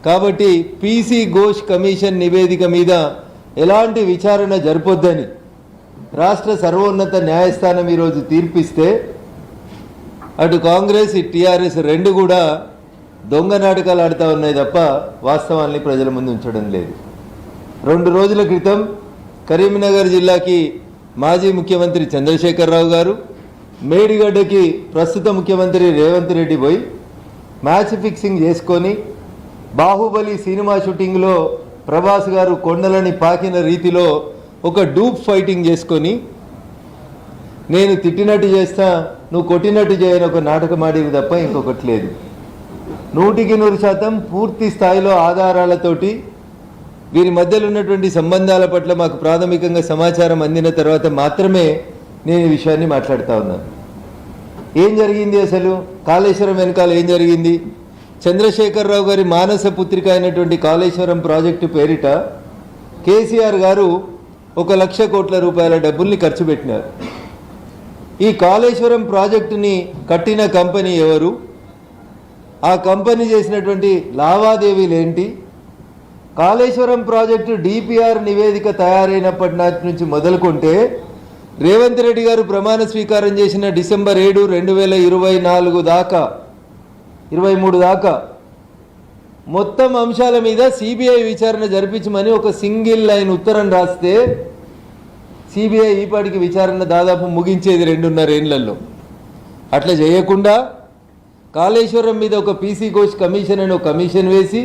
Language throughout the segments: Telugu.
కాబట్టి పీసీ ఘోష్ కమిషన్ నివేదిక మీద ఎలాంటి విచారణ జరపొద్దని రాష్ట్ర సర్వోన్నత న్యాయస్థానం ఈరోజు తీర్పిస్తే అటు కాంగ్రెస్ టీఆర్ఎస్ రెండు కూడా దొంగ నాటకాలు ఆడుతూ ఉన్నాయి తప్ప వాస్తవాన్ని ప్రజల ముందు ఉంచడం లేదు. 2 రోజుల క్రితం కరీంనగర్ జిల్లాకి మాజీ ముఖ్యమంత్రి చంద్రశేఖరరావు గారు, మేడిగడ్డకి ప్రస్తుత ముఖ్యమంత్రి రేవంత్ రెడ్డి పోయి మ్యాచ్ ఫిక్సింగ్ చేసుకొని బాహుబలి సినిమా షూటింగ్లో ప్రభాస్ గారు కొండలని పాకిన రీతిలో ఒక డూప్ ఫైటింగ్ చేసుకొని నేను తిట్టినట్టు చేస్తా నువ్వు కొట్టినట్టు చేయని ఒక నాటకం ఆడేది తప్ప ఇంకొకటి లేదు. 100% పూర్తి స్థాయిలో ఆధారాలతోటి వీరి మధ్యలో ఉన్నటువంటి సంబంధాల పట్ల మాకు ప్రాథమికంగా సమాచారం అందిన తర్వాత మాత్రమే నేను ఈ విషయాన్ని మాట్లాడుతూ ఉన్నాను. ఏం జరిగింది అసలు? కాళేశ్వరం వెనకాల ఏం జరిగింది? చంద్రశేఖరరావు గారి మానస పుత్రిక అయినటువంటి కాళేశ్వరం ప్రాజెక్టు పేరిట కేసీఆర్ గారు 1,00,000 కోట్ల రూపాయల డబ్బుల్ని ఖర్చు పెట్టినారు. ఈ కాళేశ్వరం ప్రాజెక్టుని కట్టిన కంపెనీ ఎవరు? ఆ కంపెనీ చేసినటువంటి లావాదేవీలు ఏంటి? కాళేశ్వరం ప్రాజెక్టు డిపిఆర్ నివేదిక తయారైనప్పటి నాటి నుంచి మొదలుకుంటే రేవంత్ రెడ్డి గారు ప్రమాణ స్వీకారం చేసిన డిసెంబర్ 7, 2024 దాకా 23 దాకా మొత్తం అంశాల మీద సిబిఐ విచారణ జరిపించమని ఒక సింగిల్ లైన్ ఉత్తరం రాస్తే సిబిఐ ఈపాటికి విచారణ దాదాపు ముగించేది 2.5 ఏళ్లలో. అట్లా చేయకుండా కాళేశ్వరం మీద ఒక పీసీ ఘోష్ కమిషన్ అని ఒక కమిషన్ వేసి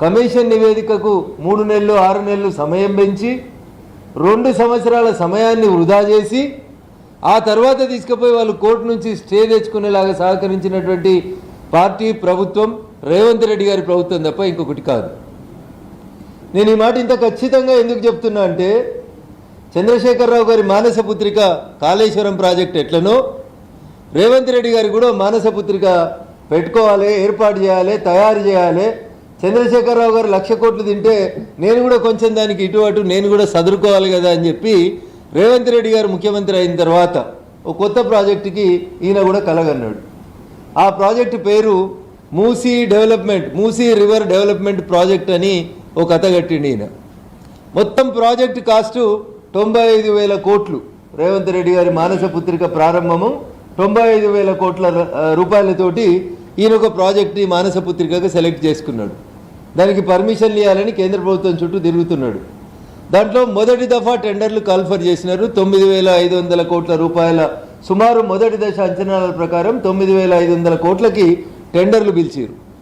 కమిషన్ నివేదికకు 3 నెలలు 6 నెలలు సమయం పెంచి 2 సంవత్సరాల సమయాన్ని వృధా చేసి ఆ తర్వాత తీసుకుపోయి వాళ్ళు కోర్టు నుంచి స్టే తెచ్చుకునేలాగా సహకరించినటువంటి పార్టీ ప్రభుత్వం రేవంత్ రెడ్డి గారి ప్రభుత్వం తప్ప ఇంకొకటి కాదు. నేను ఈ మాట ఇంత ఖచ్చితంగా ఎందుకు చెప్తున్నా అంటే చంద్రశేఖరరావు గారి మానస పుత్రిక కాళేశ్వరం ప్రాజెక్ట్ ఎట్లనో రేవంత్ రెడ్డి గారికి కూడా మానస పుత్రిక పెట్టుకోవాలి, ఏర్పాటు చేయాలి, తయారు చేయాలి. చంద్రశేఖరరావు గారు 1,00,000 కోట్లు తింటే నేను కూడా కొంచెం దానికి ఇటు అటు నేను కూడా సదురుకోవాలి కదా అని చెప్పి రేవంత్ రెడ్డి గారు ముఖ్యమంత్రి అయిన తర్వాత ఒక కొత్త ప్రాజెక్టుకి ఈయన కూడా కలగన్నాడు. ఆ ప్రాజెక్టు పేరు మూసీ రివర్ డెవలప్మెంట్ ప్రాజెక్ట్ అని ఒక కథ కట్టిండి ఈయన. మొత్తం ప్రాజెక్టు కాస్టు 95,000 కోట్లు. రేవంత్ రెడ్డి గారి మానస పుత్రిక ప్రారంభము 95,000 కోట్ల రూపాయలతోటి ఈయన ఒక ప్రాజెక్ట్ని మానస పుత్రికగా సెలెక్ట్ చేసుకున్నాడు. దానికి పర్మిషన్లు ఇవ్వాలని కేంద్ర ప్రభుత్వం చుట్టూ తిరుగుతున్నాడు. దాంట్లో మొదటి దఫా టెండర్లు కాల్ఫర్ చేసినారు. 9,500 కోట్ల రూపాయల సుమారు మొదటి దశ అంచనాల ప్రకారం 9,500 కోట్లకి టెండర్లు పిలిచారు.